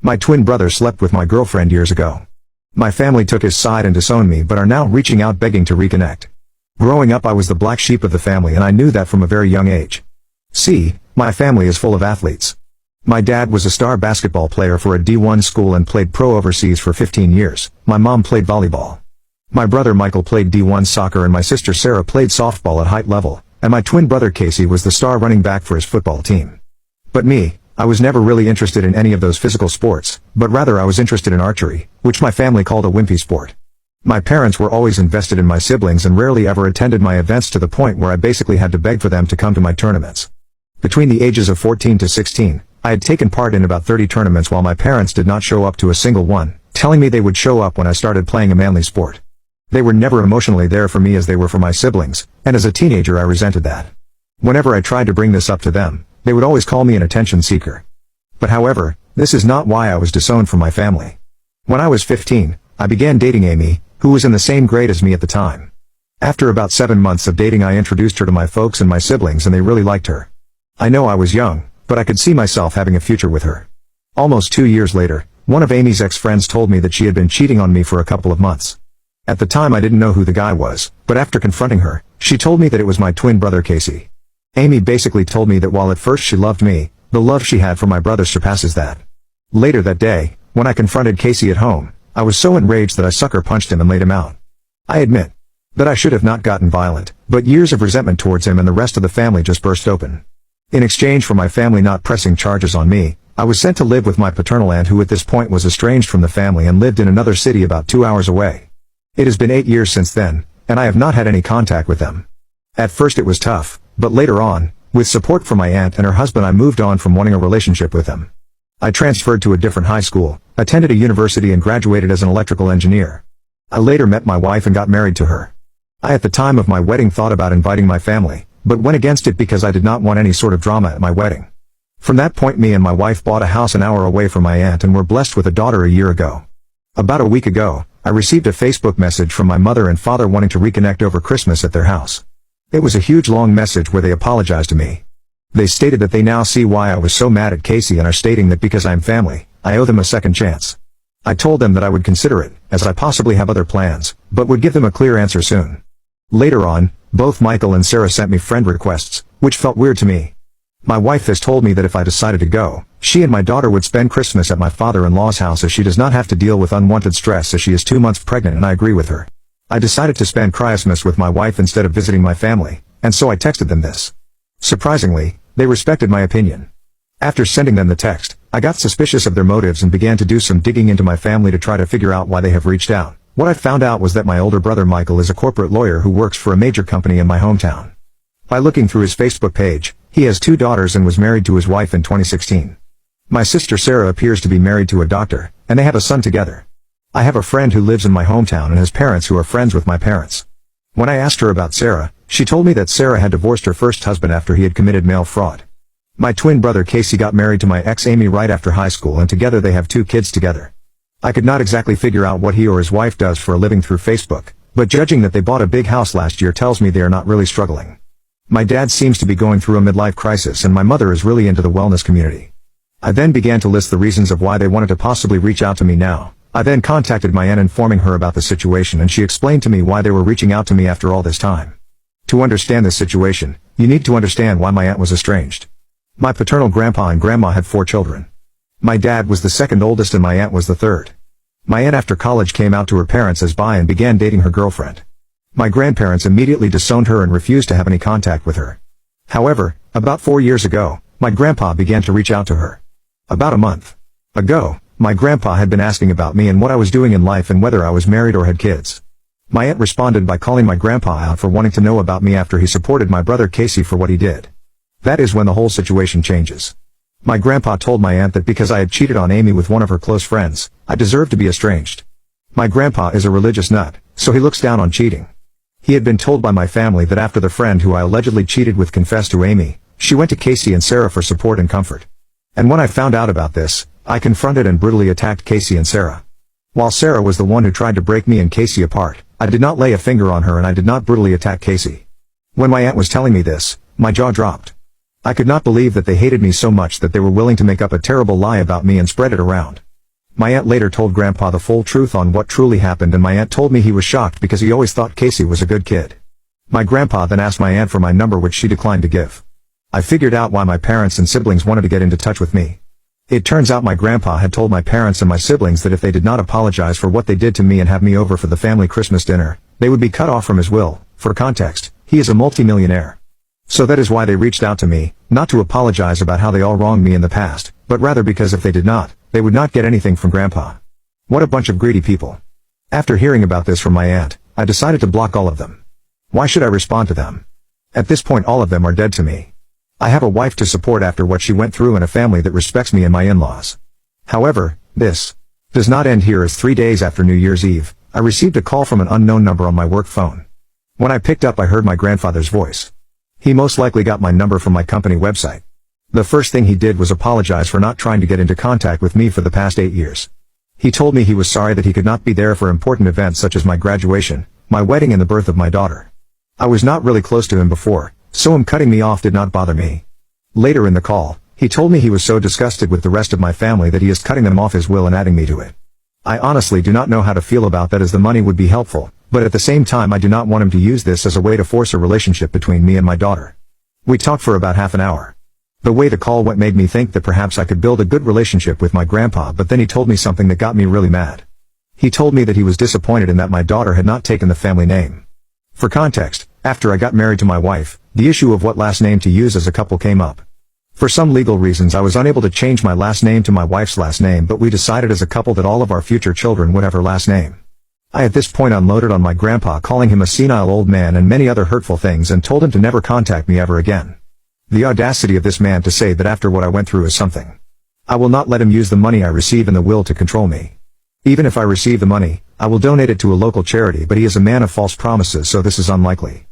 My twin brother slept with my girlfriend years ago. My family took his side and disowned me but are now reaching out begging to reconnect. Growing up I was the black sheep of the family and I knew that from a very young age. See, my family is full of athletes. My dad was a star basketball player for a D1 school and played pro overseas for 15 years. My mom played volleyball. My brother Michael played D1 soccer and my sister Sarah played softball at height level, and my twin brother Casey was the star running back for his football team. But me, I was never really interested in any of those physical sports, but rather I was interested in archery, which my family called a wimpy sport. My parents were always invested in my siblings and rarely ever attended my events to the point where I basically had to beg for them to come to my tournaments. Between the ages of 14 to 16, I had taken part in about 30 tournaments while my parents did not show up to a single one, telling me they would show up when I started playing a manly sport. They were never emotionally there for me as they were for my siblings, and as a teenager I resented that. Whenever I tried to bring this up to them, they would always call me an attention seeker. But however, this is not why I was disowned from my family. When I was 15, I began dating Amy, who was in the same grade as me at the time. After about 7 months of dating I introduced her to my folks and my siblings and they really liked her. I know I was young, but I could see myself having a future with her. Almost 2 years later, one of Amy's ex-friends told me that she had been cheating on me for a couple of months. At the time I didn't know who the guy was, but after confronting her, she told me that it was my twin brother Casey. Amy basically told me that while at first she loved me, the love she had for my brother surpasses that. Later that day, when I confronted Casey at home, I was so enraged that I sucker punched him and laid him out. I admit that I should have not gotten violent, but years of resentment towards him and the rest of the family just burst open. In exchange for my family not pressing charges on me, I was sent to live with my paternal aunt who at this point was estranged from the family and lived in another city about 2 hours away. It has been 8 years since then, and I have not had any contact with them. At first it was tough, but later on, with support from my aunt and her husband I moved on from wanting a relationship with them. I transferred to a different high school, attended a university and graduated as an electrical engineer. I later met my wife and got married to her. I at the time of my wedding thought about inviting my family, but went against it because I did not want any sort of drama at my wedding. From that point me and my wife bought a house an hour away from my aunt and were blessed with a daughter a year ago. About a week ago, I received a Facebook message from my mother and father wanting to reconnect over Christmas at their house. It was a huge long message where they apologized to me. They stated that they now see why I was so mad at Casey and are stating that because I am family, I owe them a second chance. I told them that I would consider it, as I possibly have other plans, but would give them a clear answer soon. Later on, both Michael and Sarah sent me friend requests, which felt weird to me. My wife has told me that if I decided to go, she and my daughter would spend Christmas at my father-in-law's house as she does not have to deal with unwanted stress as she is 2 months pregnant and I agree with her. I decided to spend Christmas with my wife instead of visiting my family, and so I texted them this. Surprisingly, they respected my opinion. After sending them the text, I got suspicious of their motives and began to do some digging into my family to try to figure out why they have reached out. What I found out was that my older brother Michael is a corporate lawyer who works for a major company in my hometown. By looking through his Facebook page, he has 2 daughters and was married to his wife in 2016. My sister Sarah appears to be married to a doctor, and they have a son together. I have a friend who lives in my hometown and has parents who are friends with my parents. When I asked her about Sarah, she told me that Sarah had divorced her first husband after he had committed mail fraud. My twin brother Casey got married to my ex Amy right after high school and together they have 2 kids together. I could not exactly figure out what he or his wife does for a living through Facebook, but judging that they bought a big house last year tells me they are not really struggling. My dad seems to be going through a midlife crisis and my mother is really into the wellness community. I then began to list the reasons of why they wanted to possibly reach out to me now. I then contacted my aunt informing her about the situation and she explained to me why they were reaching out to me after all this time. To understand this situation, you need to understand why my aunt was estranged. My paternal grandpa and grandma had 4 children. My dad was the second oldest and my aunt was the third. My aunt after college came out to her parents as bi and began dating her girlfriend. My grandparents immediately disowned her and refused to have any contact with her. However, about 4 years ago, my grandpa began to reach out to her. About a month ago, my grandpa had been asking about me and what I was doing in life and whether I was married or had kids. My aunt responded by calling my grandpa out for wanting to know about me after he supported my brother Casey for what he did. That is when the whole situation changes. My grandpa told my aunt that because I had cheated on Amy with one of her close friends, I deserved to be estranged. My grandpa is a religious nut, so he looks down on cheating. He had been told by my family that after the friend who I allegedly cheated with confessed to Amy, she went to Casey and Sarah for support and comfort. And when I found out about this, I confronted and brutally attacked Casey and Sarah. While Sarah was the one who tried to break me and Casey apart, I did not lay a finger on her and I did not brutally attack Casey. When my aunt was telling me this, my jaw dropped. I could not believe that they hated me so much that they were willing to make up a terrible lie about me and spread it around. My aunt later told Grandpa the full truth on what truly happened, and my aunt told me he was shocked because he always thought Casey was a good kid. My grandpa then asked my aunt for my number, which she declined to give. I figured out why my parents and siblings wanted to get into touch with me. It turns out my grandpa had told my parents and my siblings that if they did not apologize for what they did to me and have me over for the family Christmas dinner, they would be cut off from his will. For context, he is a multimillionaire. So that is why they reached out to me, not to apologize about how they all wronged me in the past, but rather because if they did not, they would not get anything from Grandpa. What a bunch of greedy people. After hearing about this from my aunt, I decided to block all of them. Why should I respond to them? At this point all of them are dead to me. I have a wife to support after what she went through and a family that respects me and my in-laws. However, this does not end here, as 3 days after New Year's Eve, I received a call from an unknown number on my work phone. When I picked up I heard my grandfather's voice. He most likely got my number from my company website. The first thing he did was apologize for not trying to get into contact with me for the past 8 years. He told me he was sorry that he could not be there for important events such as my graduation, my wedding and the birth of my daughter. I was not really close to him before, so him cutting me off did not bother me. Later in the call, he told me he was so disgusted with the rest of my family that he is cutting them off his will and adding me to it. I honestly do not know how to feel about that, as the money would be helpful, but at the same time I do not want him to use this as a way to force a relationship between me and my daughter. We talked for about half an hour. The way the call went made me think that perhaps I could build a good relationship with my grandpa, but then he told me something that got me really mad. He told me that he was disappointed in that my daughter had not taken the family name. For context, after I got married to my wife, the issue of what last name to use as a couple came up. For some legal reasons I was unable to change my last name to my wife's last name, but we decided as a couple that all of our future children would have her last name. I at this point unloaded on my grandpa, calling him a senile old man and many other hurtful things, and told him to never contact me ever again. The audacity of this man to say that after what I went through is something. I will not let him use the money I receive in the will to control me. Even if I receive the money, I will donate it to a local charity, but he is a man of false promises, so this is unlikely.